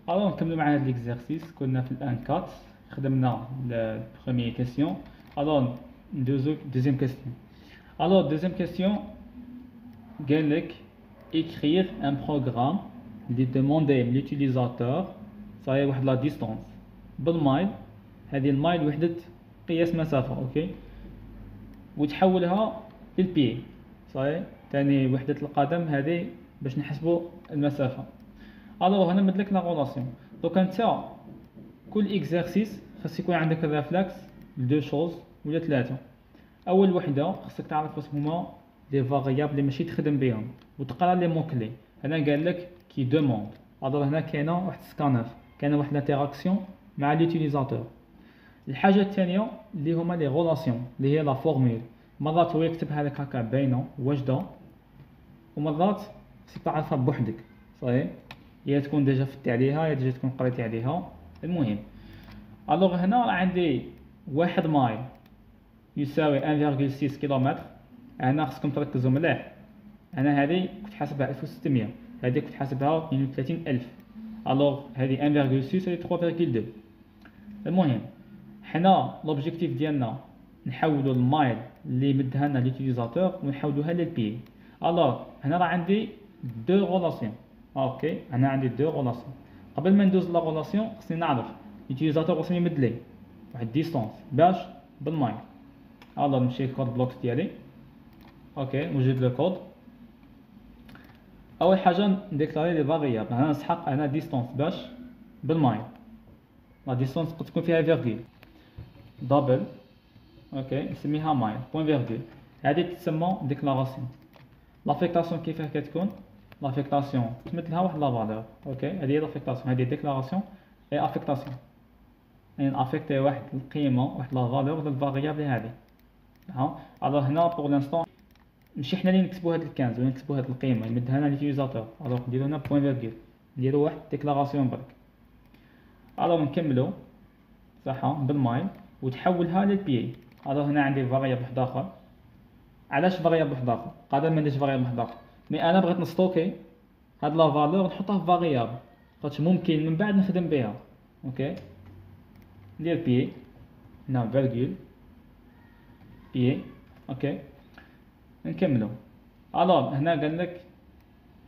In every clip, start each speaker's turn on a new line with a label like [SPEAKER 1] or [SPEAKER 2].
[SPEAKER 1] الوغ نكملو مع هاد ليكزارسيس. كنا في الان 4 خدمنا البروميير كيسيون. الوغ ندوزو دوزيام كيسيون. الوغ دوزيام كيسيون قالك écrire un programme اللي demander l'utilisateur صاي واحد لا ديستونس بالمايل. هذه المايل وحدة قياس مسافة، اوكي، وتحولها للبي صاي تاني وحدة القدم هذه باش نحسبوا المسافة. الوغ هنا مدلك لا غولاسيون. دوكا نتا كل اكزارسيس خاص يكون عندك الريفلكس لدو شوز ولا ثلاثة. اول وحدة خاصك تعرف واش هما لي فاريابل اللي ماشي تخدم بهم وتقرا لي مون كلي. هنا قال لك كي دوموند. الوغ هنا كاينه واحد سكانر، كاينه واحد لانتيراكسيون مع لوتيليزاتور. الحاجه الثانيه اللي هما لي غولاسيون اللي هي لا فورمول. مرات هو يكتبها لك هكا باينه واجده، ومرات خصك تعرفها بوحدك صحيح، يا تكون ديجا فتي عليها يا ديجا تكون قريتي عليها. المهم الوغ هنا راه عندي واحد مايل يساوي 1.6 كيلومتر. انا خصكم تركزوا مليح، انا هذه كنت حاسبها 1600، هذه كنت حاسبها 32000. الوغ هذه 1.6 هذه 3.2. المهم حنا لوبجيكتيف ديالنا نحولوا المايل اللي مدها لنا ليوتيليزاتور ونحولوها للبي. الوغ هنا راه عندي دو غولاسيون، اوكي، انا عندي دو غولاسيون. قبل ما ندوز لا غولاسيون خصني نعرف ليوتيليزاتور واش يمد لي واحد ديستونس باش بالمايل. الوغ نمشي للكود بلوك ديالي، اوكي، نوجد لو كود. اول حاجه نديكلاري لي فاريابل. هنا نسحق انا ديستونس باش بالمايل. لا ديستونس تقدر تكون فيها فيرغول دبل، اوكي، نسميها مايل بوين فيرغول. هذه تسمى ديكلاراسيون. لافيكتاسيون كيفاه كتكون؟ لافيكتاسيون تمثلها واحد لا فالور، اوكي، هذه هي لافيكتاسيون. هذه ديكلاراسيون اي افيكتاسيون، يعني افيكتي واحد القيمه واحد لا فالور ديال الفاريابل هذه. ها الوغ هنا بور لانستون ماشي حنا اللي نكتبوا هاد الكنز ولا نكتبوا هاد القيمه، يمدها لنا ليوتيليزاتور. الوغ نديرو هنا بوين فيرغول، نديرو واحد ديكلاراسيون برك. الوغ نكملو صح بالمايل وتحولها للبي. الوغ هنا عندي فاريابل واحد اخر. علاش فاريابل واحد اخر؟ قادر ما نديرش فاريابل واحد اخر، مي انا بغيت نستوكي هاد لا فالور نحطها في فاريابل خاطش ممكن من بعد نخدم بها. اوكي، ندير بي هنا فيرغول بي، اوكي، نكملو. الوغ هنا قال لك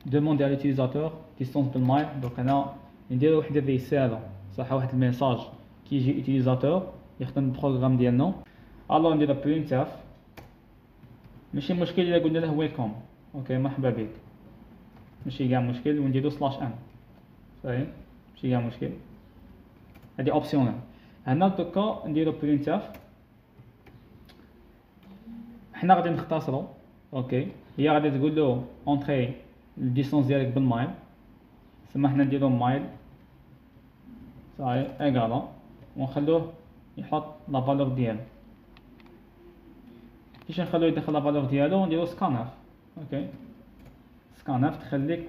[SPEAKER 1] دوموندي على لوتيليزاتور ديستونس بالمايل. دونك انا ندير واحد الرساله صح، واحد الميساج كيجي يوتيليزاتور يخدم البروغرام ديالنا. الوغ ندير برينت اف، ماشي مشكل الا قلنا له ويلكم، اوكي، مرحبا بك، ماشي كاع مشكل. ونديرو سلاش ان صحيح، ماشي كاع مشكل، هادي اوبسيونيل. هنا دوكا نديرو برينت اف. حنا غادي نختصرو، اوكي، هي غادي تقول له اونطري الديستونس ديالك بالمايل. سما حنا نديرو مايل صاي ايكالا ونخلوه يحط لا فالور ديالو. كيفاش نخلوه يدخل لا فالور ديالو؟ نديرو سكانف، اوكي، سكانف تخليك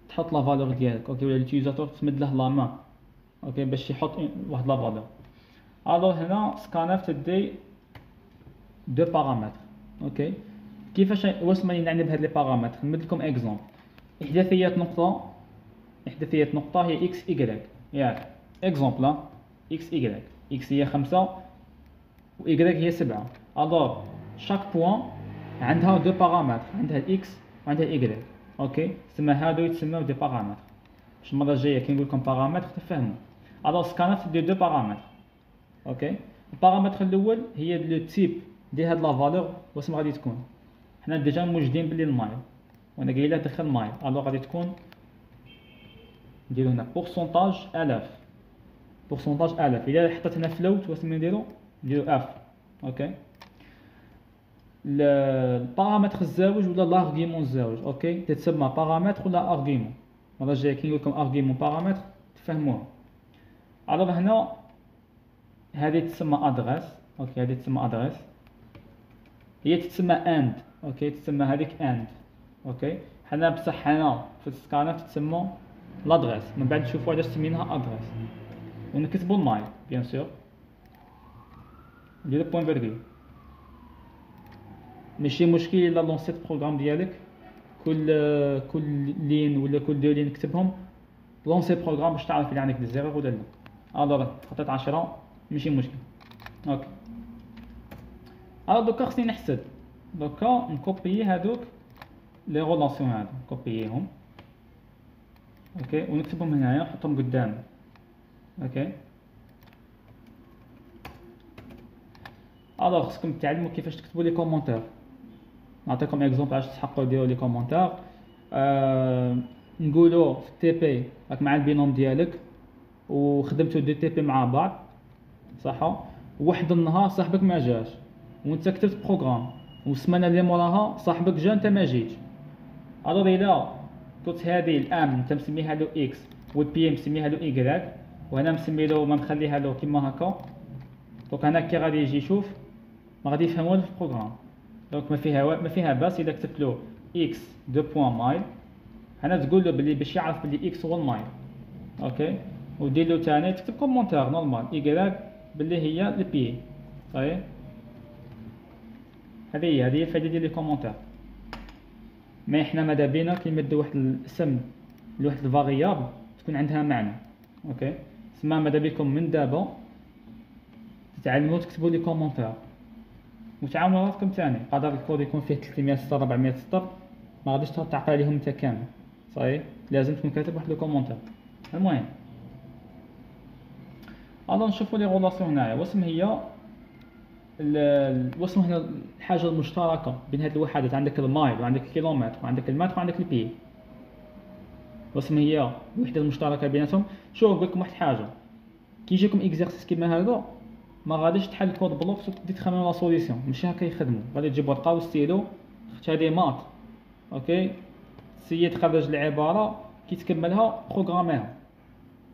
[SPEAKER 1] تحط لا فالور ديالك، اوكي، ولا اليوتيليزاتور تمد له لا مان، اوكي، باش يحط واحد لا فالور. الوغ هنا سكانف تدي دو بارامتر، اوكي. كيفاش واش ما نعني بهاد لي بارامتر؟ نمد لكم اكزومبل. احداثيات نقطه، احداثيات نقطه هي اكس ايكغيك، ياك اكزومبل اكس ايكغيك. اكس هي 5 و ايكغيك هي 7. الوغ شاك بوين عندها دو بارامتر، عندها الاكس وعندها الايكغيك، اوكي، تسمى هادو يتسموا دي بارامتر. باش المره الجايه كي نقول لكم بارامتر تفهموا. الوغ سكانف دير دو بارامتر، اوكي. البارامتر الاول هي لو تيب ديال هاد لا فالور واش غادي تكون. حنا ديجا موجدين بلي المايل وانا قايل له دخل مايل. الوغ غادي تكون نديرو هنا بورسونتاج الاف، بورسونتاج الاف. الا حطيت هنا فلوت واش نديرو اف، اوكي. البارامتر الزاوج ولا لارغيمون الزاوج، اوكي، تتسمى بارامتر ولا ارغيمون. المره الجايه كي نقول لكم ارغيمون بارامتر تفهموها. الوغ هنا هذه تسمى ادريس، اوكي، هذه تسمى ادريس، هي تتسمى اند، اوكي، تتسمى هذيك اند، اوكي. حنا بصح حنا في السكانر تتسمى لادريس، من بعد نشوفوا علاش سميناها ادريس. ونكتبوا المايل بيان سور، نديرو بوين فيرغول. ماشي مشكل الا لونسيت بروغرام ديالك كل لين ولا كل دو لين نكتبهم لونسي بروغرام باش تعرف اللي عندك دي زيرور ولا لا. الوغ حطيت 10 ماشي مشكل. اوكي دوكا خصني نحسب، دوكا نكوبيي هادوك لي غولاسيون هادو نكوبييهم اوكي ونكتبهم هنايا نحطهم قدام. اوكي الوغ خصكم تعلموا كيفاش تكتبوا لي كومونتير. نعطيكم اكزومبل علاش تحقوا ديروا لي كومونتير. نقولوا في تي بي راك مع البينوم ديالك وخدمتوا دو تي بي مع بعض صح، واحد النهار صاحبك ما جاش وانت كتبت بروغرام والسمانه اللي موراها صاحبك جا انت ما جيتش. الوغ الا كنت هذه الام انت مسميها له اكس والبي مسميها له ايكغيك وهنا مسمي له ما مخليها له كيما هكا، دونك هنا كي غادي يجي يشوف ما غادي يفهم والو في البروغرام. دونك ما فيها باس الا كتبت له اكس دو بوين مايل هنا تقول له بلي باش يعرف بلي اكس هو المايل. اوكي ودير له ثاني تكتب كومونتير نورمال ايكغيك بلي هي البي. صحيح هذه هي الفائده ديال لي كومونتير. مي حنا ماذا بينا كي نمدو واحد الاسم لواحد الفاريابل تكون عندها معنى. اوكي تسمى ماذا بكم من دابا تتعلموا تكتبوا لي كومونتير وتعاونوا راسكم ثاني. قادر الكود يكون فيه 300 سطر 400 سطر ما غاديش تعقل عليهم انت كامل. صحيح لازم تكون كاتب واحد لو كومونتير. المهم الو نشوفوا لي غولاسيون هنايا. واسم هي الوسم هنا الحاجه المشتركه بين هاد الوحدات. عندك المايل وعندك الكيلومتر وعندك المتر وعندك البي. واسم هي الوحده المشتركه بيناتهم. شوف نقول لكم واحد الحاجه، كي يجيكم اكزرسيس كيما هذا ما غاديش تحل كود بلوكس وتبدي تخمم لا سوليسيون، ماشي هكا يخدموا. غادي تجيب ورقه وستيلو اخت هذه مات اوكي سيي تخرج العباره كي تكملها بروغراميها.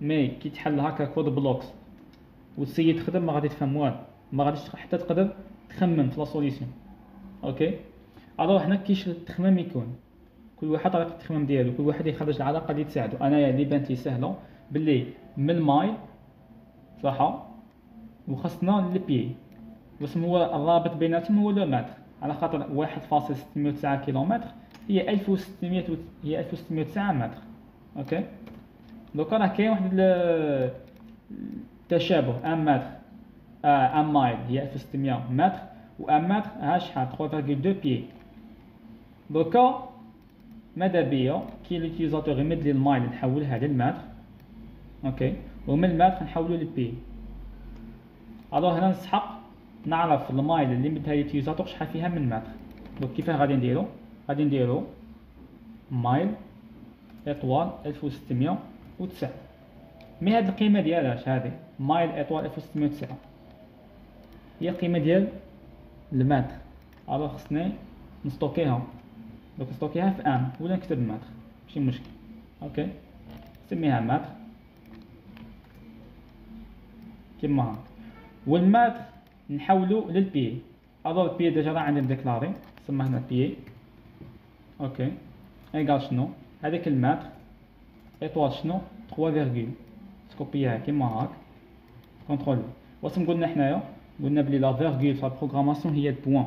[SPEAKER 1] مي كي تحل هكا كود بلوكس وتسيي تخدم ما غادي تفهم والو، ما غاديش حتى تقدر تخمم في لا سوليسيون. اوكي الوغ حنا كيش التخمام يكون كل واحد طريقه التخمام ديالو، كل واحد يخرج العلاقه اللي تساعدو. انايا اللي بانت لي سهله باللي من المايل صح وخصنا البي واسم هو الرابط بيناتهم هو لو متر، على خاطر 1.609 كيلومتر هي 1600 هي 1609 متر. اوكي دوكا راه كاين واحد التشابه. ان متر ان مايل هي 1600 متر وان متر ها شحال 3.2 بي. دوكا ماذا بيا كي ليوتيزاتور يمد لي المايل نحولها للمتر اوكي ومن المتر نحولو للبي. الوغ هنا نسحق نعرف المايل اللي مدها ليوتيزاتور شحال فيها من متر. دونك كيفاه غادي نديرو؟ غادي نديرو مايل اطوال 1609. مي هاد القيمه ديالها اش هادي؟ مايل اطوال 1609 هي القيمه ديال المتر. الوغ خصني نستوكيها. دونك نستوكيها في ام ولا نكتب متر ماشي مشكل. اوكي نسميها متر كيما ها والمتر نحولو للبي. الوغ البي ديجا راه عندي مديكلاري نسمى هنا بي. اوكي ايكال شنو هذاك المتر اطوال شنو 3 سكوبيها كيما هاك كونترول. واش قلنا حنايا؟ قلنا بلي لا فيرغول في البروغراماسيون هي البوان.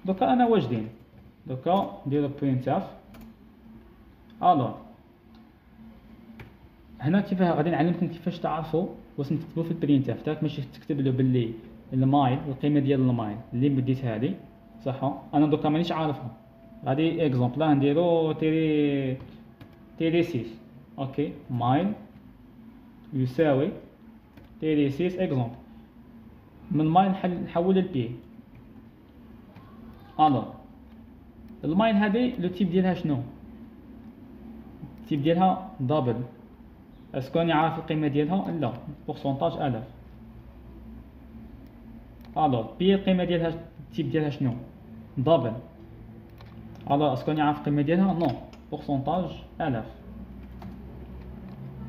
[SPEAKER 1] دوكا انا واجدين دوكا نديرو برينتاف. الوغ هنا كيفاه غادي نعلمكم كيفاش تعرفوا واش نكتبوا في البرينتاف تاعك. ماشي تكتب له باللي المايل القيمه ديال المايل اللي بديت هذه صح. انا دوكا مانيش عارفها. غادي اكزومبل نديرو تيري 6 اوكي مايل يساوي تيري 6 اكزومبل من مايل نحول للبي. الوغ المايل هذه لو تيب ديالها شنو؟ التيب ديالها دبل. اسكو راني عارف القيمه ديالها؟ لا بورسونتاج الاف. الوغ بي القيمه ديالها التيب ديالها شنو؟ دبل. الوغ اسكو راني عارف القيمه ديالها؟ نو بورسونتاج الاف.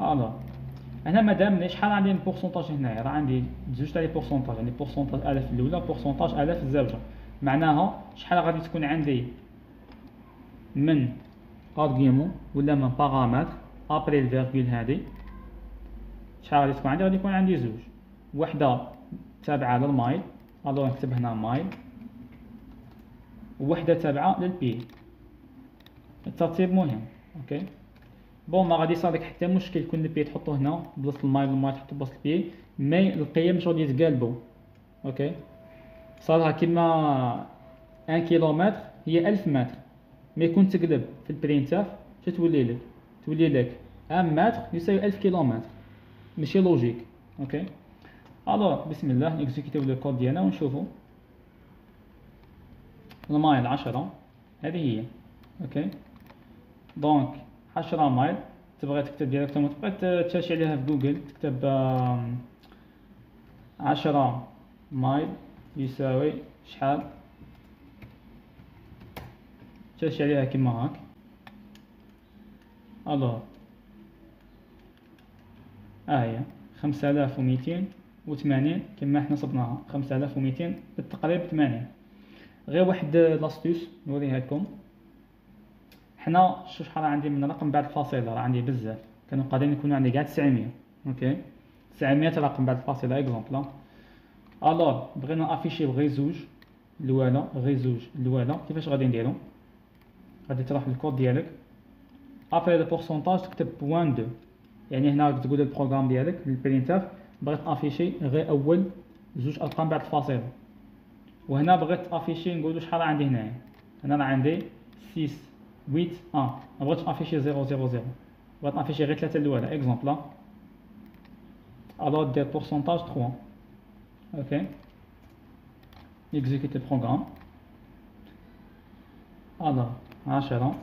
[SPEAKER 1] الوغ هنا مادام شحال عندي من بورسونتاج هنايا؟ راه عندي زوج تاع لي بورسونتاج، عندي بورسونتاج الاف الاولى بورسونتاج الاف الزوجه. معناها شحال غادي تكون عندي من ارغيومون ولا من بارامتر ابري الفيرغول هذه شحال غادي تكون عندي؟ غادي يكون عندي زوج، وحده تابعه للمايل الوغ نكتب هنا مايل ووحده تابعه للبي. الترتيب مهم اوكي. بون ما غادي يصالك حتى مشكل يكون البي تحطو هنا بلاصه الماي والماي تحطو بلاصه البي، مي القيم مش غادي يتقالبو. اوكي صارها كيما 1 كيلومتر هي 1000 متر، مي كون تقلب في البرينتاف تولي لك، تولي لك 1 متر يساوي 1000 كيلومتر، ماشي لوجيك. اوكي الوغ بسم الله نيكزيكيتيو لو كود ديالنا ونشوفو المايل 10 هذه هي. اوكي دونك 10 مايل تبغي تكتب ديريكتومون، تبغي تشاشي عليها في جوجل تكتب 10 مايل يساوي شحال، تشاشي عليها كيما هاك. الوغ هي 5280 كما حنا صبناها 5200 بالتقريب 80. غير واحد لاستوس نوريها لكم. حنا شحال راه عندي من رقم بعد الفاصله، راه عندي بزاف، كانوا قادرين يكونوا عندي كاع 900. اوكي 900 رقم بعد الفاصله اكزومبل. الوغ بغينا افيشي غير زوج الاولى، غير زوج الاولى، كيفاش غادي نديرو؟ غادي تروح للكود ديالك، ابري لو بورسونتاج تكتب بوان 2، يعني هنا تقول البروغرام ديالك البرينتر بغيت افيشي غير اول زوج ارقام بعد الفاصله، وهنا بغيت افيشي نقولوا شحال عندي هنايا، هنا راه عندي 6 8 ما بغيتش افيشي 000، بغيت افيشي غير 3 الاولى اكزومبل. الوغ دير بورسونتاج 3. اوكي اكزيكوتي البروغرام. الوغ 10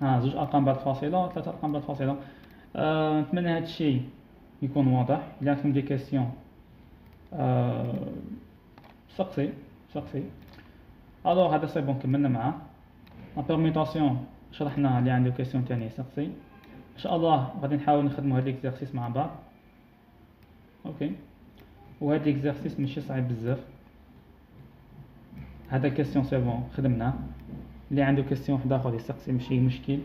[SPEAKER 1] زوج ارقام بعد الفاصله، 3 ارقام بعد الفاصله. نتمنى هذا الشيء يكون واضح. الا عندكم دي كيسيون سقسي. الوغ هذا سي بون كملنا معاه لا بيرميتاسيون، شرحناها. اللي عنده كيسيون ثانيه سقسي. ان شاء الله غادي نحاول نخدموا هاد ليكزارسيس مع بعض. اوكي وهاد ليكزارسيس ماشي صعيب بزاف، هذا كيسيون سي بون خدمناه. اللي عنده كيسيون واحد اخر يسقسي ماشي مشكل،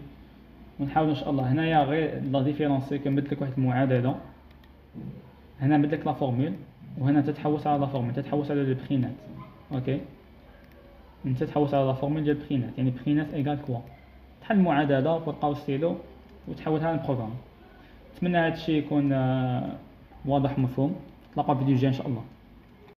[SPEAKER 1] ونحاول ان شاء الله. هنايا غير لا ديفيرونسي كنمد لك واحد المعادله، هنا مد لك لا فورمول، وهنا تتحوس على لا فورمول، تتحوس على لو برينات. اوكي انت تتحوس على لا فورمول ديال برينات، يعني برينات ايكال كوا، تحل المعادله وتلقاو الستيلو وتحولها للبروغرام. نتمنى هذا الشيء يكون واضح ومفهوم. نتلاقاو في فيديو جاي ان شاء الله.